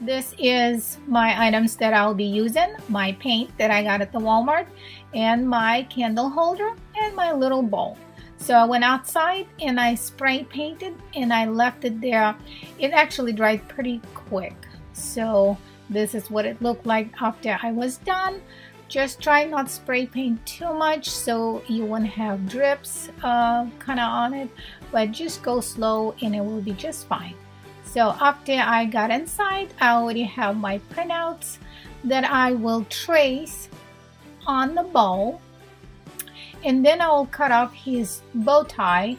This is my items that I'll be using. My paint that I got at the Walmart, and my candle holder, and my little bowl. So I went outside and I spray painted and I left it there. It actually dried pretty quick. So this is what it looked like after I was done. Just try not spray paint too much so you won't have drips kind of on it, but just go slow and it will be just fine. So after I got inside, I already have my printouts that I will trace on the bowl, and then I will cut off his bow tie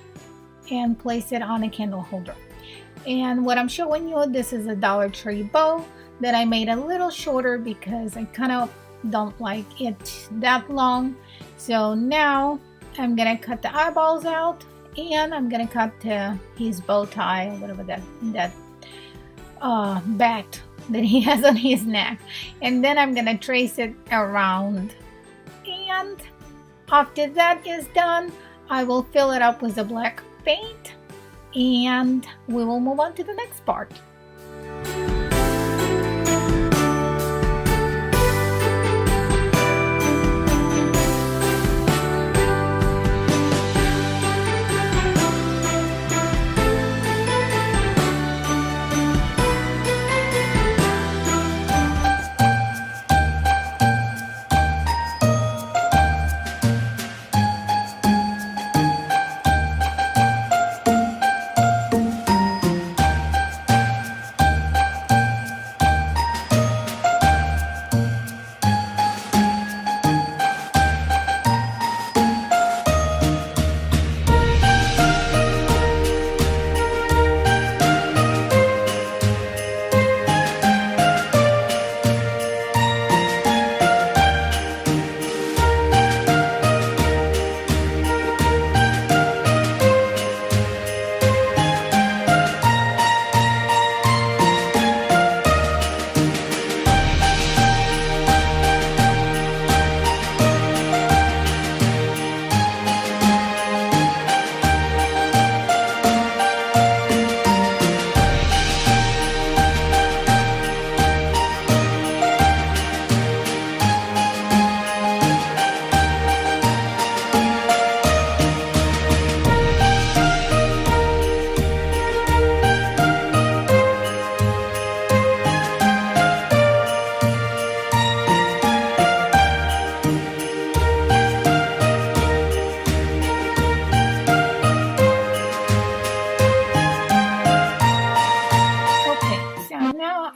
and place it on a candle holder. And what I'm showing you, this is a Dollar Tree bow that I made a little shorter because I kind of don't like it that long. So now I'm gonna cut the eyeballs out, and I'm gonna cut his bow tie, or whatever that bat that he has on his neck, and then I'm gonna trace it around. And after that is done, I will fill it up with the black paint, and we will move on to the next part.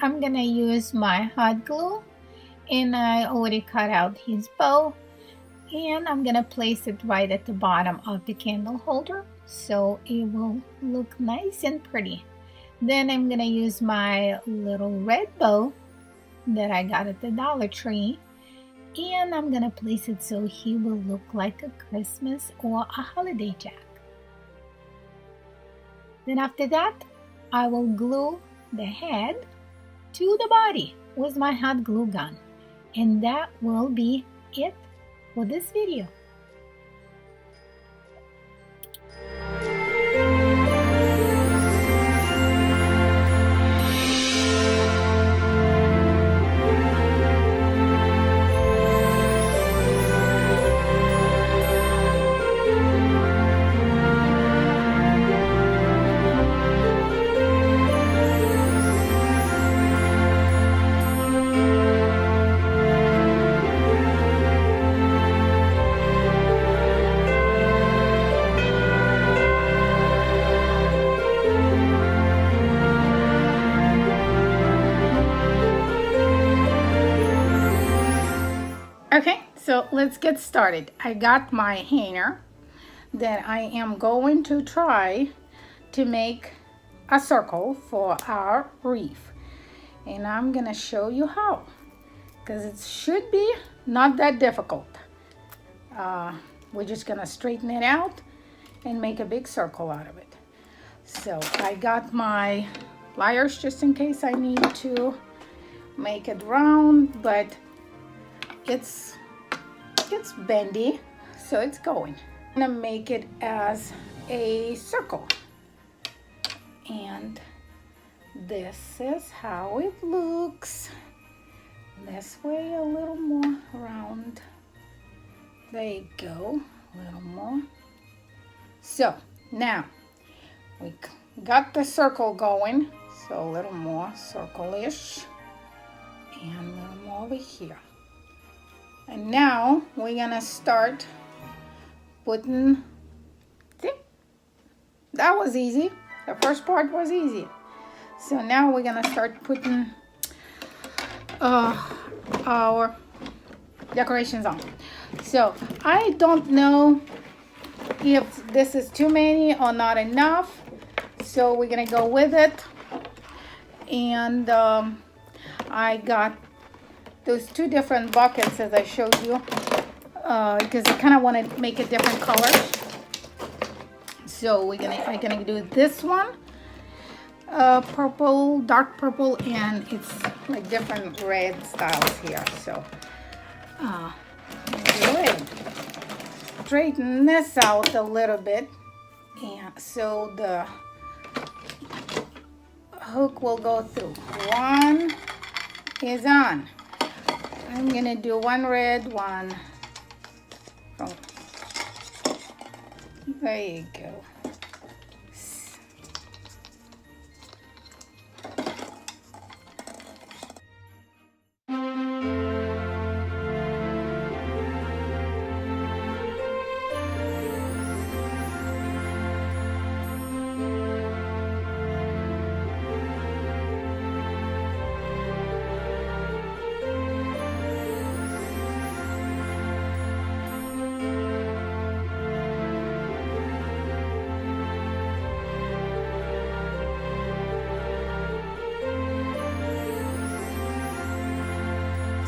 I'm gonna use my hot glue, and I already cut out his bow, and I'm gonna place it right at the bottom of the candle holder so it will look nice and pretty. Then I'm gonna use my little red bow that I got at the Dollar Tree, and I'm gonna place it so he will look like a Christmas or a holiday jack. Then after that, I will glue the head to the body with my hot glue gun, and that will be it for this video. Okay, so let's get started. I got my hanger that I am going to try to make a circle for our wreath, and I'm gonna show you how, because it should be not that difficult. We're just gonna straighten it out and make a big circle out of it. So I got my pliers just in case I need to make it round, but it's bendy, so it's going. I'm gonna make it as a circle, and this is how it looks. This way a little more round. There you go, a little more. So now we got the circle going, so a little more circle-ish and a little more over here. And now we're gonna start putting, see, that was easy. The first part was easy. So now we're gonna start putting our decorations on. So I don't know if this is too many or not enough, so we're gonna go with it. And I got those two different buckets as I showed you, because I kind of want to make a different color. So I'm gonna do this one, purple, dark purple, and it's like different red styles here. So good. Straighten this out a little bit, and so the hook will go through. One is on. I'm gonna do one red, one. Oh. There you go.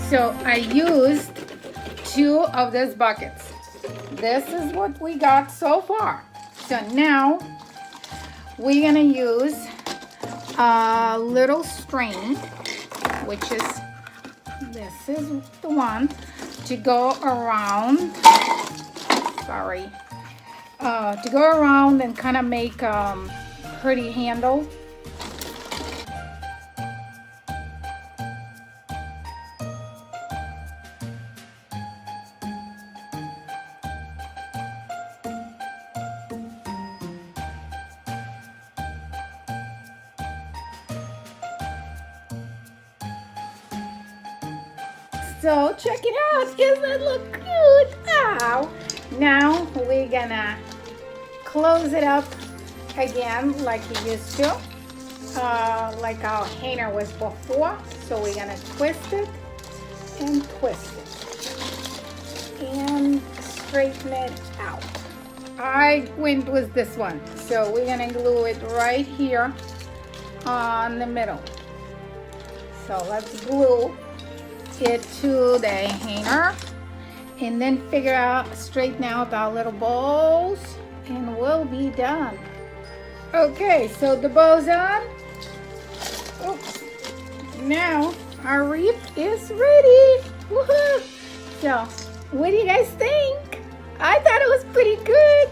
So I used 2 of these buckets. This is what we got so far. So now we're gonna use a little string, which is, this is the one to go around, to go around and kind of make a pretty handle. So check it out, doesn't it look cute? Ow. Now we're gonna close it up again like you used to, like our hanger was before. So we're gonna twist it and twist it and straighten it out. I went with this one, so we're gonna glue it right here on the middle. So let's glue it to the hanger and then straighten out our little bows, and we'll be done. Okay, so the bow's on. Oops. Now our wreath is ready. Woohoo! So what do you guys think? I thought it was pretty good.